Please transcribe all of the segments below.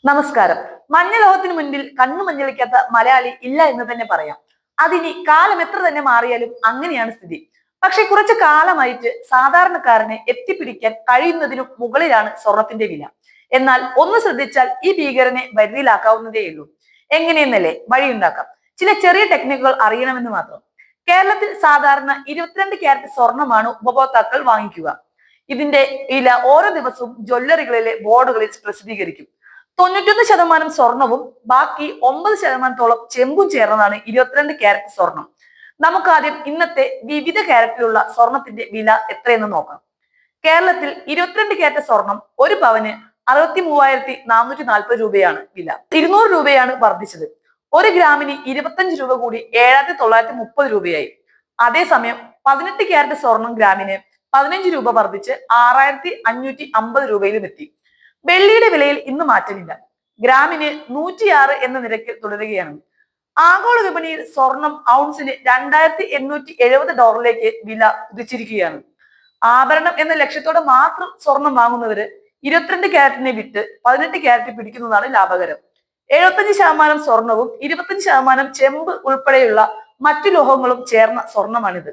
നമസ്കാരം. മഞ്ഞ ലോകത്തിന് മുൻപിൽ കണ്ണു മഞ്ഞളിക്കാത്ത മലയാളി ഇല്ല എന്ന് തന്നെ പറയാം. അതിനി കാലം എത്ര തന്നെ മാറിയാലും അങ്ങനെയാണ് സ്ഥിതി. പക്ഷെ കുറച്ചു കാലമായിട്ട് സാധാരണക്കാരനെ എത്തിപ്പിടിക്കാൻ കഴിയുന്നതിനും മുകളിലാണ് സ്വർണത്തിന്റെ വില. എന്നാൽ ഒന്ന് ശ്രദ്ധിച്ചാൽ ഈ ഭീകരനെ വരുതിയിലാക്കാവുന്നതേയുള്ളൂ. എങ്ങനെയെന്നല്ലേ? വഴിയുണ്ടാക്കാം. ചില ചെറിയ ടെക്നിക്കുകൾ അറിയണമെന്ന് മാത്രം. കേരളത്തിൽ സാധാരണ 22 ക്യാരറ്റ് സ്വർണമാണ് ഉപഭോക്താക്കൾ വാങ്ങിക്കുക. ഇതിന്റെ വില ഓരോ ദിവസവും ജ്വല്ലറികളിലെ ബോർഡുകളിൽ പ്രസിദ്ധീകരിക്കും. 91% സ്വർണവും ബാക്കി 9%-ഓളം ചെമ്പും ചേർന്നതാണ് 22 ക്യാരറ്റ് സ്വർണം. നമുക്കാദ്യം ഇന്നത്തെ വിവിധ ക്യാരറ്റിലുള്ള സ്വർണത്തിന്റെ വില എത്രയെന്ന് നോക്കാം. കേരളത്തിൽ 22 ക്യാരറ്റ് സ്വർണം ഒരു പവന് 63,440 രൂപയാണ് വില. 200 രൂപയാണ് വർദ്ധിച്ചത്. ഒരു ഗ്രാമിന് 25 രൂപ കൂടി 7,930 രൂപയായി. അതേസമയം 18 ക്യാരറ്റ് സ്വർണം ഗ്രാമിന് 15 രൂപ വർദ്ധിച്ച് 6,550 രൂപയിലും എത്തി. വെള്ളിയുടെ വിലയിൽ ഇന്ന് മാറ്റമില്ല. ഗ്രാമിന് 106 എന്ന നിരക്കിൽ തുടരുകയാണ്. ആഗോള വിപണിയിൽ സ്വർണം ഔൺസിന് $2,870 വില കുതിച്ചിരിക്കുകയാണ്. ആഭരണം എന്ന ലക്ഷ്യത്തോടെ മാത്രം സ്വർണം വാങ്ങുന്നവര് 22 ക്യാരറ്റിനെ വിറ്റ് 18 ക്യാരറ്റ് പിടിക്കുന്നതാണ് ലാഭകരം. 75% സ്വർണവും 25% ചെമ്പ് ഉൾപ്പെടെയുള്ള മറ്റു ലോഹങ്ങളും ചേർന്ന സ്വർണമാണിത്.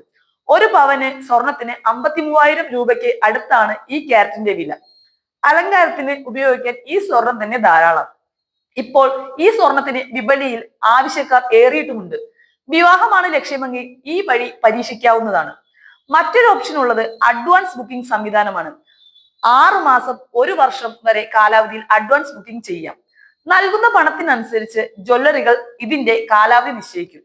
ഒരു പവന് സ്വർണത്തിന് 53,000 രൂപയ്ക്ക് അടുത്താണ് ഈ ക്യാരറ്റിന്റെ വില. അലങ്കാരത്തിന് ഉപയോഗിക്കാൻ ഈ സ്വർണം തന്നെ ധാരാളം. ഇപ്പോൾ ഈ സ്വർണത്തിന് വിപണിയിൽ ആവശ്യക്കാർ ഏറിയിട്ടുമുണ്ട്. വിവാഹമാണ് ലക്ഷ്യമെങ്കിൽ ഈ വഴി പരീക്ഷിക്കാവുന്നതാണ്. മറ്റൊരു ഓപ്ഷൻ ഉള്ളത് അഡ്വാൻസ് ബുക്കിംഗ് സംവിധാനമാണ്. 6 മാസം 1 വർഷം വരെ കാലാവധിയിൽ അഡ്വാൻസ് ബുക്കിംഗ് ചെയ്യാം. നൽകുന്ന പണത്തിനനുസരിച്ച് ജ്വല്ലറികൾ ഇതിന്റെ കാലാവധി നിശ്ചയിക്കും.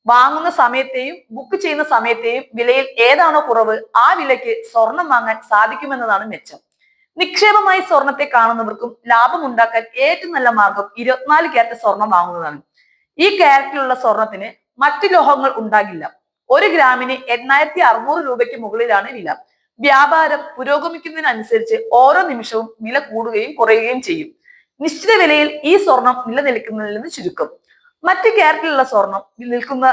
വാങ്ങുന്ന സമയത്തെയും ബുക്ക് ചെയ്യുന്ന സമയത്തെയും വിലയിൽ ഏതാണോ കുറവ് ആ വിലയ്ക്ക് സ്വർണം വാങ്ങാൻ സാധിക്കുമെന്നതാണ് മെച്ചം. നിക്ഷേപമായി സ്വർണത്തെ കാണുന്നവർക്കും ലാഭമുണ്ടാക്കാൻ ഏറ്റവും നല്ല മാർഗം 24 ക്യാരറ്റ് സ്വർണം വാങ്ങുന്നതാണ്. ഈ ക്യാരറ്റിലുള്ള സ്വർണത്തിന് മറ്റു ലോഹങ്ങൾ ഉണ്ടാകില്ല. ഒരു ഗ്രാമിന് 8,600 രൂപയ്ക്ക് മുകളിലാണ് വില. വ്യാപാരം പുരോഗമിക്കുന്നതിനനുസരിച്ച് ഓരോ നിമിഷവും വില കൂടുകയും കുറയുകയും ചെയ്യും. നിശ്ചിത വിലയിൽ ഈ സ്വർണം നിലനിൽക്കുന്നതിൽ ചുരുക്കം. മറ്റു ക്യാരറ്റിലുള്ള സ്വർണം നിൽക്കുന്ന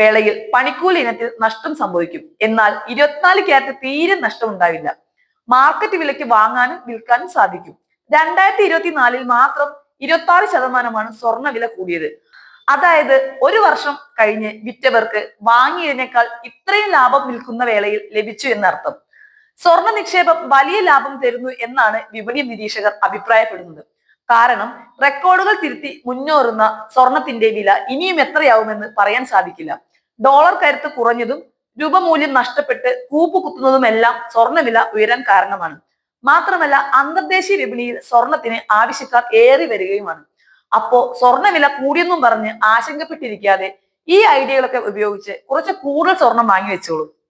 വേളയിൽ പണിക്കൂലി ഇനത്തിൽ നഷ്ടം സംഭവിക്കും. എന്നാൽ 24 ക്യാരറ്റ് തീരെ നഷ്ടം ഉണ്ടാവില്ല. മാർക്കറ്റ് വിലയ്ക്ക് വാങ്ങാനും വിൽക്കാനും സാധിക്കും. 2024 മാത്രം 26% സ്വർണ്ണ വില കൂടിയത്. അതായത് ഒരു വർഷം കഴിഞ്ഞ് വിറ്റവർക്ക് വാങ്ങിയതിനേക്കാൾ ഇത്രയും ലാഭം വിൽക്കുന്ന വേളയിൽ ലഭിച്ചു എന്നർത്ഥം. സ്വർണ്ണ നിക്ഷേപം വലിയ ലാഭം തരുന്നു എന്നാണ് വിപണി നിരീക്ഷകർ അഭിപ്രായപ്പെടുന്നത്. കാരണം റെക്കോർഡുകൾ തിരുത്തി മുന്നേറുന്ന സ്വർണത്തിന്റെ വില ഇനിയും എത്രയാവുമെന്ന് പറയാൻ സാധിക്കില്ല. ഡോളർ കരുത്ത് കുറഞ്ഞതും രൂപമൂല്യം നഷ്ടപ്പെട്ട് കൂപ്പുകുത്തുന്നതുമെല്ലാം സ്വർണ്ണവില ഉയരാൻ കാരണമാണ്. മാത്രമല്ല അന്തർദേശീയ വിപണിയിൽ സ്വർണത്തിന് ആവശ്യക്കാർ ഏറി വരികയുമാണ്. അപ്പോ സ്വർണ്ണവില കൂടിയെന്നും പറഞ്ഞ് ആശങ്കപ്പെട്ടിരിക്കാതെ ഈ ഐഡിയകളൊക്കെ ഉപയോഗിച്ച് കുറച്ച് കൂടുതൽ സ്വർണം വാങ്ങി വെച്ചോളൂ.